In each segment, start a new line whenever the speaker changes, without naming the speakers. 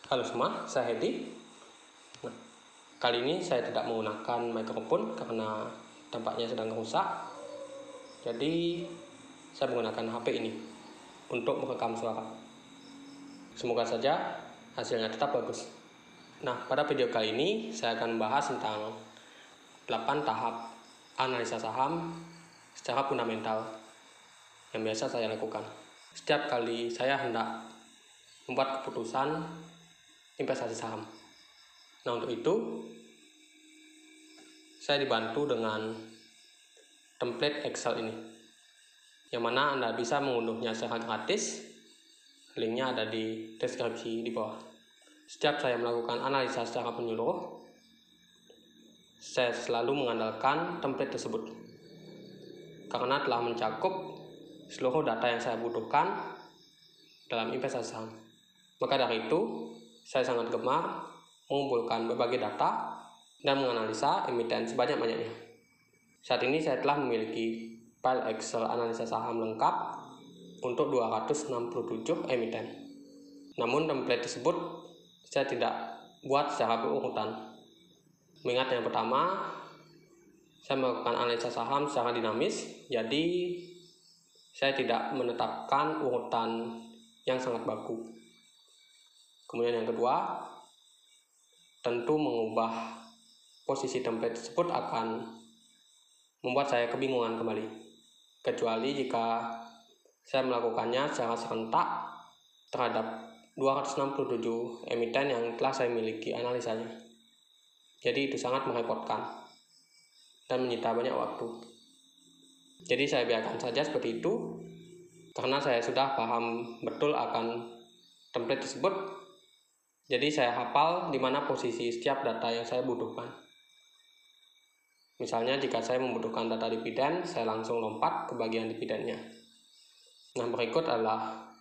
Halo semua, saya Hedi. Nah, kali ini saya tidak menggunakan mikrofon karena tampaknya sedang rusak. Jadi saya menggunakan HP ini untuk merekam suara. Semoga saja hasilnya tetap bagus. Nah, pada video kali ini saya akan membahas tentang 8 tahap analisa saham secara fundamental yang biasa saya lakukan. Setiap kali saya hendak membuat keputusan investasi saham. Nah, untuk itu saya dibantu dengan template Excel ini, yang mana Anda bisa mengunduhnya secara gratis. Linknya ada di deskripsi di bawah. Setiap saya melakukan analisa secara menyeluruh, saya selalu mengandalkan template tersebut karena telah mencakup seluruh data yang saya butuhkan dalam investasi saham. Maka dari itu, saya sangat gemar mengumpulkan berbagai data dan menganalisa emiten sebanyak-banyaknya. Saat ini saya telah memiliki file Excel analisa saham lengkap untuk 267 emiten. Namun template tersebut saya tidak buat secara berurutan. Mengingat yang pertama, saya melakukan analisa saham secara dinamis, jadi saya tidak menetapkan urutan yang sangat baku. Kemudian yang kedua, tentu mengubah posisi template tersebut akan membuat saya kebingungan kembali, kecuali jika saya melakukannya secara serentak terhadap 267 emiten yang telah saya miliki analisanya. Jadi itu sangat merepotkan dan menyita banyak waktu. Jadi saya biarkan saja seperti itu karena saya sudah paham betul akan template tersebut. Jadi saya hafal di mana posisi setiap data yang saya butuhkan. Misalnya jika saya membutuhkan data dividen, saya langsung lompat ke bagian dividennya. Nah, berikut adalah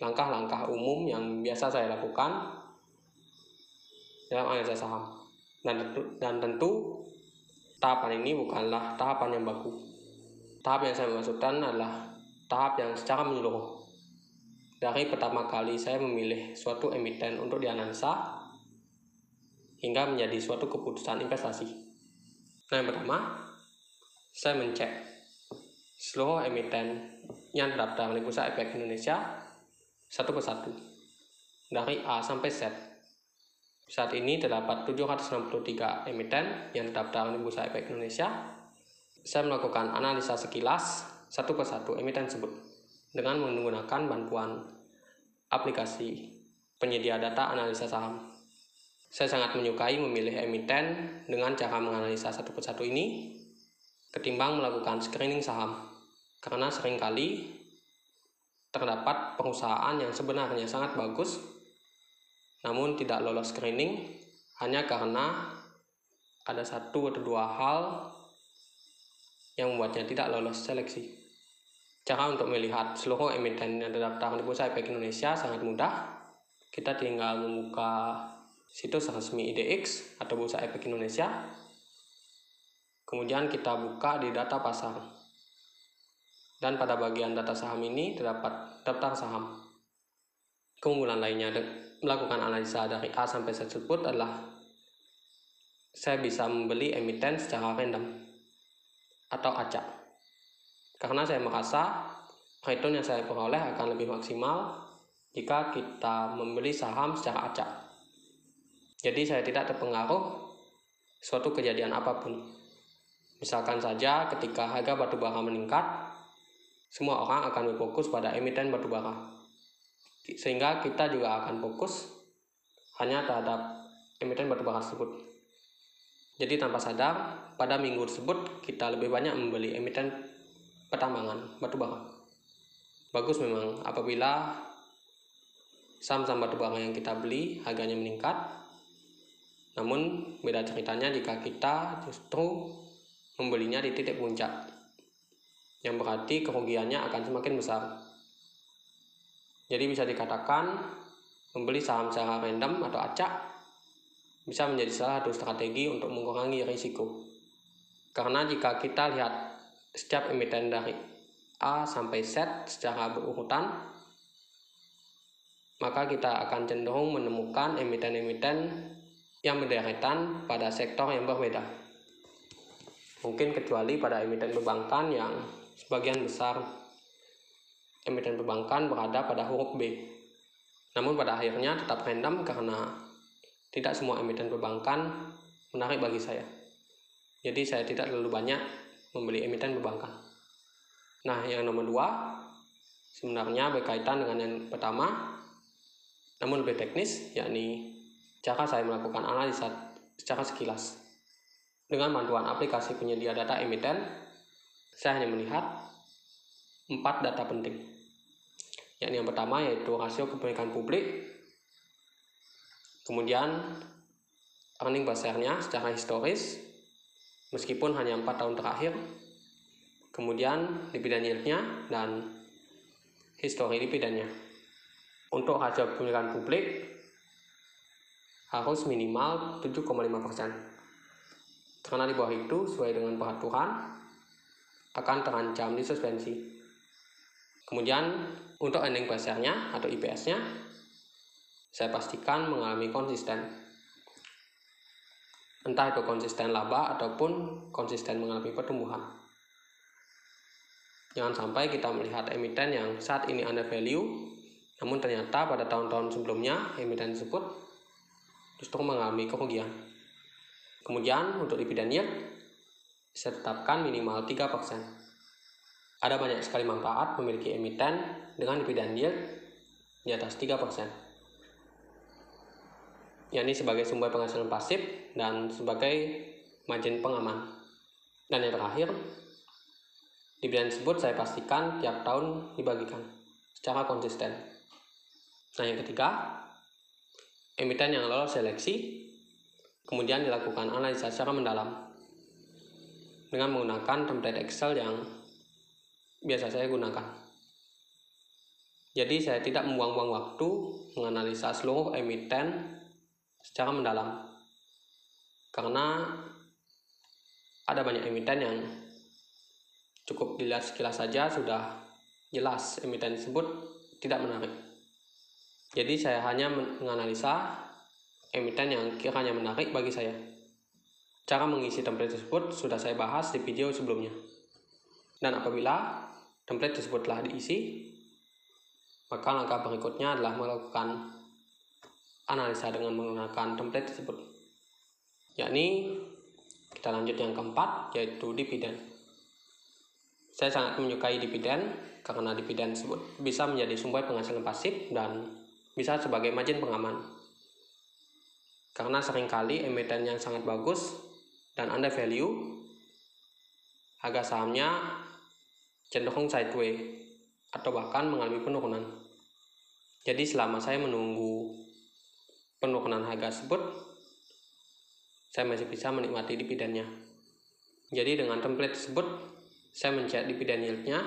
langkah-langkah umum yang biasa saya lakukan dalam analisa saham. Dan tentu tahapan ini bukanlah tahapan yang baku. Tahap yang saya maksudkan adalah tahap yang secara menyeluruh. Dari pertama kali saya memilih suatu emiten untuk dianalisa hingga menjadi suatu keputusan investasi. Nah, yang pertama, saya mencek seluruh emiten yang terdaftar di Bursa Efek Indonesia satu persatu dari A sampai Z. Saat ini terdapat 763 emiten yang terdaftar di Bursa Efek Indonesia. Saya melakukan analisa sekilas satu persatu emiten tersebut dengan menggunakan bantuan aplikasi penyedia data analisa saham. Saya sangat menyukai memilih emiten dengan cara menganalisa satu persatu ini ketimbang melakukan screening saham, karena seringkali terdapat perusahaan yang sebenarnya sangat bagus namun tidak lolos screening hanya karena ada satu atau dua hal yang membuatnya tidak lolos seleksi. Cara untuk melihat seluruh emiten yang terdaftar di Bursa Efek Indonesia sangat mudah. Kita tinggal membuka situs resmi IDX atau Bursa Efek Indonesia. Kemudian kita buka di data pasar. Dan pada bagian data saham ini terdapat daftar saham. Keunggulan lainnya melakukan analisa dari A sampai Z tersebut adalah saya bisa membeli emiten secara random atau acak. Karena saya merasa return yang saya peroleh akan lebih maksimal jika kita membeli saham secara acak. Jadi saya tidak terpengaruh suatu kejadian apapun. Misalkan saja ketika harga batubara meningkat, semua orang akan berfokus pada emiten batubara. Sehingga kita juga akan fokus hanya terhadap emiten batubara tersebut. Jadi tanpa sadar, pada minggu tersebut kita lebih banyak membeli emiten pertambangan batubara. Bagus memang apabila saham-saham batubara yang kita beli harganya meningkat. Namun beda ceritanya jika kita justru membelinya di titik puncak, yang berarti kerugiannya akan semakin besar. Jadi bisa dikatakan membeli saham secara random atau acak bisa menjadi salah satu strategi untuk mengurangi risiko. Karena jika kita lihat setiap emiten dari A sampai Z secara berurutan, maka kita akan cenderung menemukan emiten-emiten yang berderetan pada sektor yang berbeda. Mungkin kecuali pada emiten perbankan yang sebagian besar emiten perbankan berada pada huruf B. Namun pada akhirnya tetap random karena tidak semua emiten perbankan menarik bagi saya. Jadi saya tidak terlalu banyak membeli emiten perbankan. Nah, yang nomor 2 sebenarnya berkaitan dengan yang pertama, namun lebih teknis, yakni cara saya melakukan analisa secara sekilas. Dengan bantuan aplikasi penyedia data emiten, saya hanya melihat 4 data penting. Yakni yang pertama yaitu rasio kepemilikan publik, kemudian earning per share-nya secara historis, meskipun hanya 4 tahun terakhir, kemudian dividen yield-nya dan histori dividennya. Untuk rasio kepemilikan publik harus minimal 7,5%. Karena di bawah itu sesuai dengan peraturan akan terancam disuspensi. Kemudian untuk earning per share-nya atau EPS-nya saya pastikan mengalami konsisten. Entah itu konsisten laba ataupun konsisten mengalami pertumbuhan. Jangan sampai kita melihat emiten yang saat ini under value, namun ternyata pada tahun-tahun sebelumnya emiten tersebut justru mengalami kerugian. Kemudian untuk dividen yield saya tetapkan minimal 3%. Ada banyak sekali manfaat memiliki emiten dengan dividen yield di atas 3%. Yakni sebagai sumber penghasilan pasif dan sebagai margin pengaman. Dan yang terakhir, dividen tersebut saya pastikan tiap tahun dibagikan secara konsisten. Nah, yang ketiga, emiten yang lolos seleksi kemudian dilakukan analisa secara mendalam dengan menggunakan template Excel yang biasa saya gunakan. Jadi saya tidak membuang-buang waktu menganalisa seluruh emiten secara mendalam, karena ada banyak emiten yang cukup dilihat sekilas saja sudah jelas emiten tersebut tidak menarik. Jadi saya hanya menganalisa emiten yang kiranya menarik bagi saya. Cara mengisi template tersebut sudah saya bahas di video sebelumnya. Dan apabila template tersebut telah diisi, maka langkah berikutnya adalah melakukan analisa dengan menggunakan template tersebut. Yakni kita lanjut yang keempat, yaitu dividen. Saya sangat menyukai dividen karena dividen tersebut bisa menjadi sumber penghasilan pasif dan bisa sebagai margin pengaman. Karena seringkali emiten yang sangat bagus dan under value, harga sahamnya cenderung sideways atau bahkan mengalami penurunan. Jadi selama saya menunggu penurunan harga tersebut, saya masih bisa menikmati dividennya. Jadi dengan template tersebut, saya mencek dividen yield-nya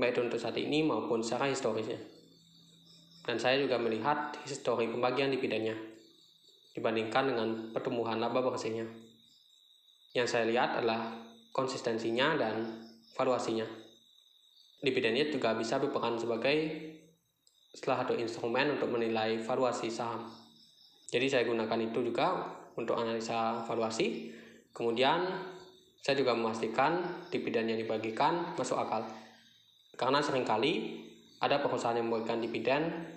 baik untuk saat ini maupun secara historisnya. Dan saya juga melihat histori pembagian dividennya dibandingkan dengan pertumbuhan laba bersihnya. Yang saya lihat adalah konsistensinya dan valuasinya. Dividen yield juga bisa berperan sebagai salah satu instrumen untuk menilai valuasi saham. Jadi saya gunakan itu juga untuk analisa valuasi. Kemudian saya juga memastikan dividen yang dibagikan masuk akal. Karena seringkali ada perusahaan yang memberikan dividen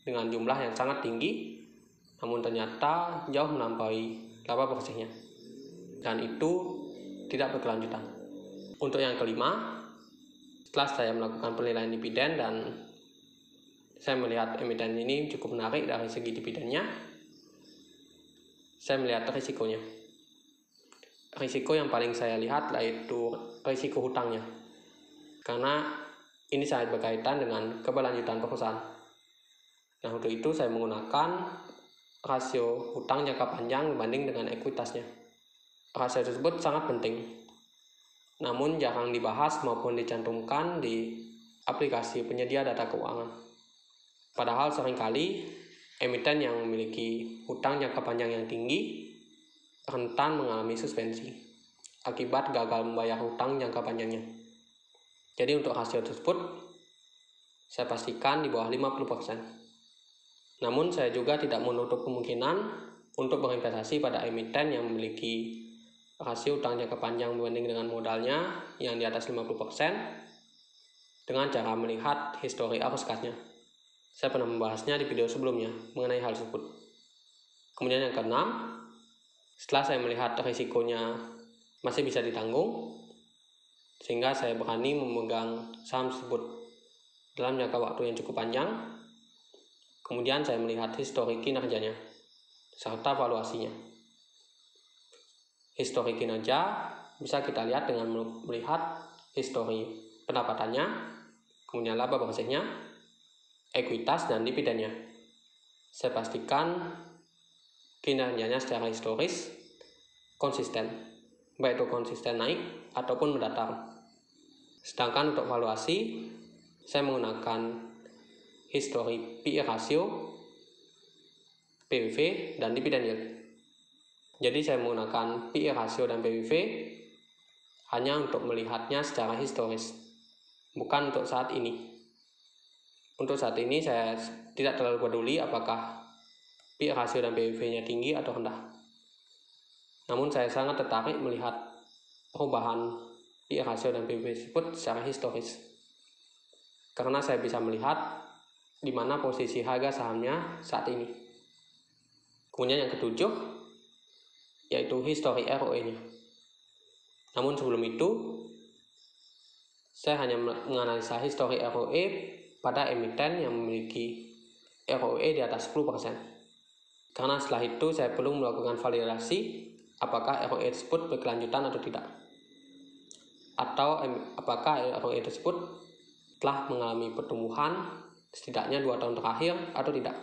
dengan jumlah yang sangat tinggi, namun ternyata jauh melampaui laba bersihnya, dan itu tidak berkelanjutan. Untuk yang kelima, setelah saya melakukan penilaian dividen dan saya melihat emiten ini cukup menarik dari segi dividennya, saya melihat risikonya. Risiko yang paling saya lihat yaitu risiko hutangnya, karena ini sangat berkaitan dengan keberlanjutan perusahaan. Nah, untuk itu saya menggunakan rasio hutang jangka panjang dibanding dengan ekuitasnya. Rasio tersebut sangat penting, namun jarang dibahas maupun dicantumkan di aplikasi penyedia data keuangan. Padahal seringkali emiten yang memiliki hutang jangka panjang yang tinggi rentan mengalami suspensi akibat gagal membayar hutang jangka panjangnya. Jadi untuk rasio tersebut Saya pastikan di bawah 50%. Namun saya juga tidak menutup kemungkinan untuk berinvestasi pada emiten yang memiliki rasio utang jangka panjang berbanding dengan modalnya yang di atas 50% dengan cara melihat histori arus kasnya. Saya pernah membahasnya di video sebelumnya mengenai hal tersebut. Kemudian yang keenam, setelah saya melihat risikonya masih bisa ditanggung, sehingga saya berani memegang saham tersebut dalam jangka waktu yang cukup panjang. Kemudian saya melihat histori kinerjanya serta valuasinya. Histori kinerja bisa kita lihat dengan melihat histori pendapatannya, kemudian laba bersihnya, ekuitas, dan dividennya. Saya pastikan kinerjanya secara historis konsisten, baik itu konsisten naik ataupun mendatar. Sedangkan untuk valuasi, saya menggunakan histori PE rasio, PBV, dan dividen yield. Jadi saya menggunakan PE rasio dan PBV hanya untuk melihatnya secara historis, bukan untuk saat ini. Untuk saat ini saya tidak terlalu peduli apakah PE rasio dan PBV-nya tinggi atau rendah. Namun saya sangat tertarik melihat perubahan PE rasio dan PBV tersebut secara historis. Karena saya bisa melihat di mana posisi harga sahamnya saat ini. Kemudian yang ketujuh, yaitu histori ROE-nya. Namun sebelum itu, saya hanya menganalisa histori ROE pada emiten yang memiliki ROE di atas 10%. Karena setelah itu saya perlu melakukan validasi apakah ROE tersebut berkelanjutan atau tidak. Atau apakah ROE tersebut telah mengalami pertumbuhan setidaknya 2 tahun terakhir atau tidak.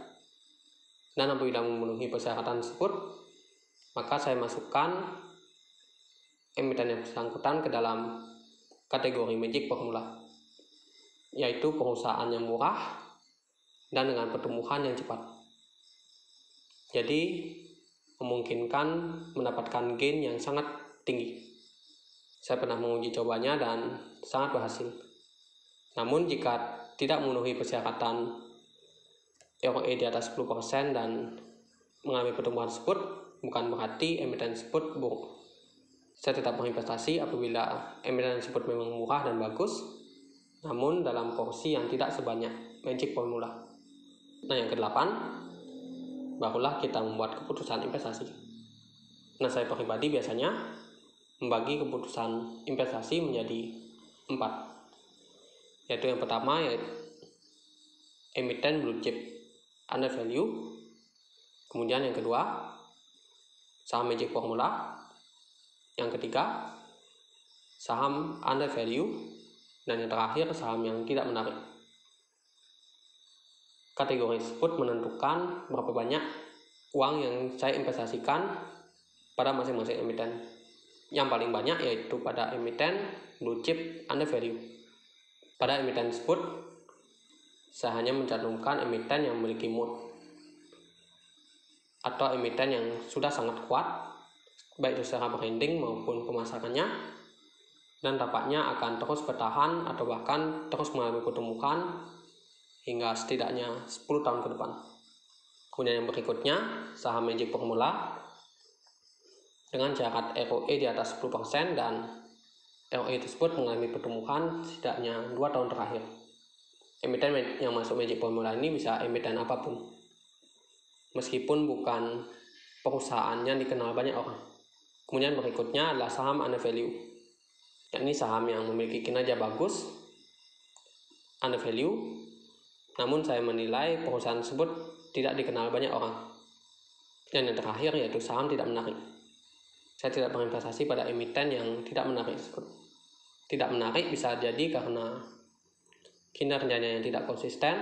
Dan apabila memenuhi persyaratan tersebut, maka saya masukkan emiten yang bersangkutan ke dalam kategori magic formula, yaitu perusahaan yang murah dan dengan pertumbuhan yang cepat. Jadi memungkinkan mendapatkan gain yang sangat tinggi. Saya pernah menguji cobanya dan sangat berhasil. Namun jika tidak memenuhi persyaratan ROE di atas 10% dan mengalami pertumbuhan tersebut, bukan berarti emiten tersebut buruk. Saya tetap berinvestasi apabila emiten tersebut memang murah dan bagus, namun dalam porsi yang tidak sebanyak magic formula. Nah, yang kedelapan, barulah kita membuat keputusan investasi. Nah, saya pribadi biasanya membagi keputusan investasi menjadi 4. Yaitu yang pertama, yaitu emiten blue chip under value. Kemudian yang kedua, saham magic formula. Yang ketiga, saham under value. Dan yang terakhir, saham yang tidak menarik. Kategori tersebut menentukan berapa banyak uang yang saya investasikan pada masing-masing emiten. Yang paling banyak yaitu pada emiten blue chip under value. Pada emiten tersebut, saya hanya mencantumkan emiten yang memiliki mood atau emiten yang sudah sangat kuat, baik secara branding maupun pemasarannya, dan tampaknya akan terus bertahan atau bahkan terus mengalami pertumbuhan hingga setidaknya 10 tahun ke depan. Kemudian yang berikutnya, saham magic formula dengan syarat ROE di atas 10% dan ROE tersebut mengalami pertumbuhan setidaknya 2 tahun terakhir. Emiten yang masuk magic formula ini bisa emiten apapun, meskipun bukan perusahaan yang dikenal banyak orang. Kemudian berikutnya adalah saham under value, yakni saham yang memiliki kinerja bagus, under value, namun saya menilai perusahaan tersebut tidak dikenal banyak orang. Dan yang terakhir yaitu saham tidak menarik. Saya tidak berinvestasi pada emiten yang tidak menarik tersebut. Tidak menarik bisa jadi karena kinerjanya yang tidak konsisten,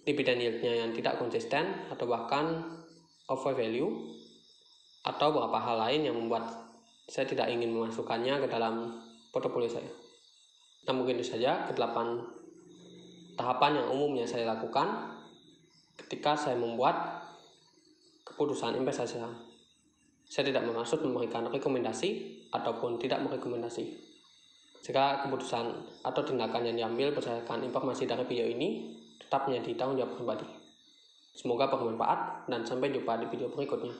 dividen yield-nya yang tidak konsisten, atau bahkan over value, atau beberapa hal lain yang membuat saya tidak ingin memasukkannya ke dalam portofolio saya. Nah, mungkin itu saja ke-8 tahapan yang umumnya saya lakukan ketika saya membuat keputusan investasi saham. Saya tidak bermaksud memberikan rekomendasi ataupun tidak merekomendasi. Jika keputusan atau tindakan yang diambil berdasarkan informasi dari video ini, tetap menjadi tanggung jawab pribadi. Semoga bermanfaat dan sampai jumpa di video berikutnya.